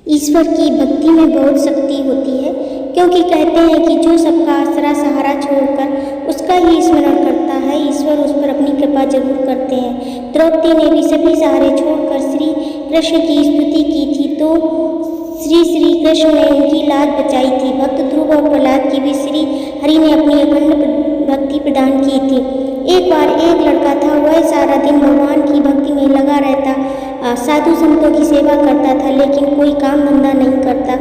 ईश्वर की भक्ति में बहुत शक्ति होती है, क्योंकि कहते हैं कि जो सबका आसरा सहारा छोड़कर उसका ही स्मरण करता है, ईश्वर उस पर अपनी कृपा जरूर करते हैं। द्रौपदी ने भी सभी सहारे छोड़कर श्री कृष्ण की स्तुति की थी, तो श्री कृष्ण ने उनकी लाज बचाई थी। भक्त ध्रुव और प्रहलाद की भी श्री हरि ने अपनी अखंड भक्ति प्रदान की थी। एक बार एक लड़का था, वह सारा दिन भगवान की भक्ति में लगा रहता, साधु संतों की सेवा करता था, लेकिन कोई काम धंधा नहीं करता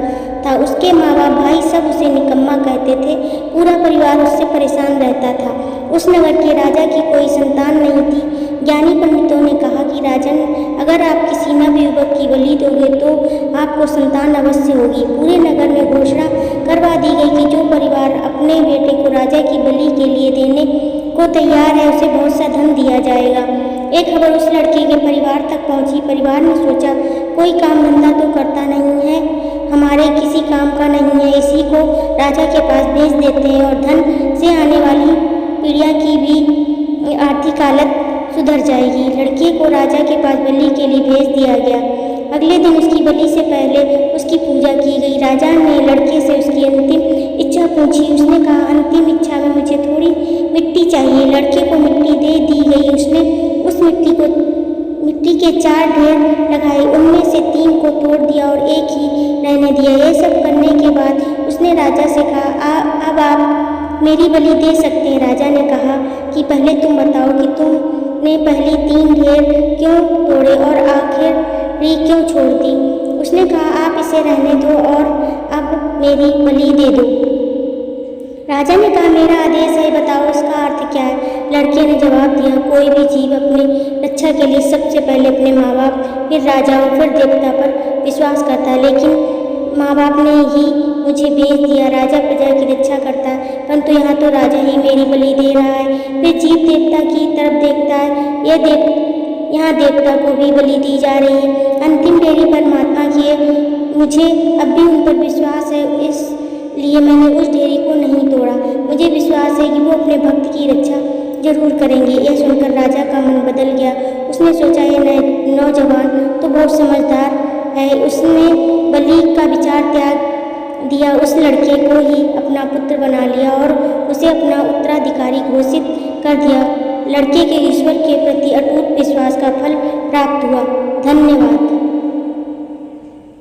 था। उसके माँ बाप भाई सब उसे निकम्मा कहते थे। पूरा परिवार उससे परेशान रहता था। उस नगर के राजा की कोई संतान नहीं थी। ज्ञानी पंडितों ने कहा कि राजन, अगर आप किसी नव युवक की बलि दोगे तो आपको संतान अवश्य होगी। पूरे नगर में घोषणा करवा दी गई कि जो परिवार अपने बेटे को राजा की बलि के लिए देने को तैयार है, उसे बहुत सा धन दिया जाएगा। एक खबर उस लड़के के परिवार तक पहुंची। परिवार ने सोचा, कोई काम धंधा तो करता नहीं है, हमारे किसी काम का नहीं है, इसी को राजा के पास भेज देते हैं और धन से आने वाली पीढ़ियां की भी आर्थिक हालत सुधर जाएगी। लड़के को राजा के पास बलि के लिए भेज दिया गया। अगले दिन उसकी बलि से पहले उसकी पूजा की गई। राजा ने लड़के से उसकी अंतिम इच्छा पूछी। उसने कहा, अंतिम इच्छा में मुझे थोड़ी मिट्टी चाहिए। लड़के को मिट्टी दे दी गई। उसने उस मिट्टी के 4 ढेर लगाए, उनमें से 3 को तोड़ दिया और एक ही रहने दिया। यह सब करने के बाद उसने राजा से कहा, अब आप मेरी बलि दे सकते हैं। राजा ने कहा कि पहले तुम बताओ कि तुमने पहली 3 ढेर क्यों तोड़े और आखिर क्यों छोड़ दी। उसने कहा, आप इसे रहने दो और अब मेरी बलि दे दो। राजा ने कहा, मेरा आदेश है, बताओ इसका अर्थ क्या है। लड़के ने जवाब दिया, कोई भी जीव अपने रक्षा के लिए सबसे पहले अपने माँ बाप, फिर राजा और फिर देवता पर विश्वास करता है, लेकिन माँ बाप ने ही मुझे भेज दिया। राजा प्रजा की रक्षा करता है, परंतु यहाँ तो राजा ही मेरी बलि दे रहा है। फिर जीव देवता की तरफ देखता है, यहाँ देवता को भी बलि दी जा रही है। अंतिम डेरी परमात्मा की है, मुझे अब भी उन पर विश्वास है, इसलिए मैंने उस डेरी को नहीं तोड़ा। मुझे विश्वास है कि वो अपने भक्त की रक्षा जरूर करेंगे। यह सुनकर राजा का मन बदल गया। उसने सोचा, यह नौजवान तो बहुत समझदार है। उसने बलि का विचार त्याग दिया, उस लड़के को ही अपना पुत्र बना लिया और उसे अपना उत्तराधिकारी घोषित कर दिया। लड़के के ईश्वर के प्रति अटूट विश्वास का फल प्राप्त हुआ। धन्यवाद।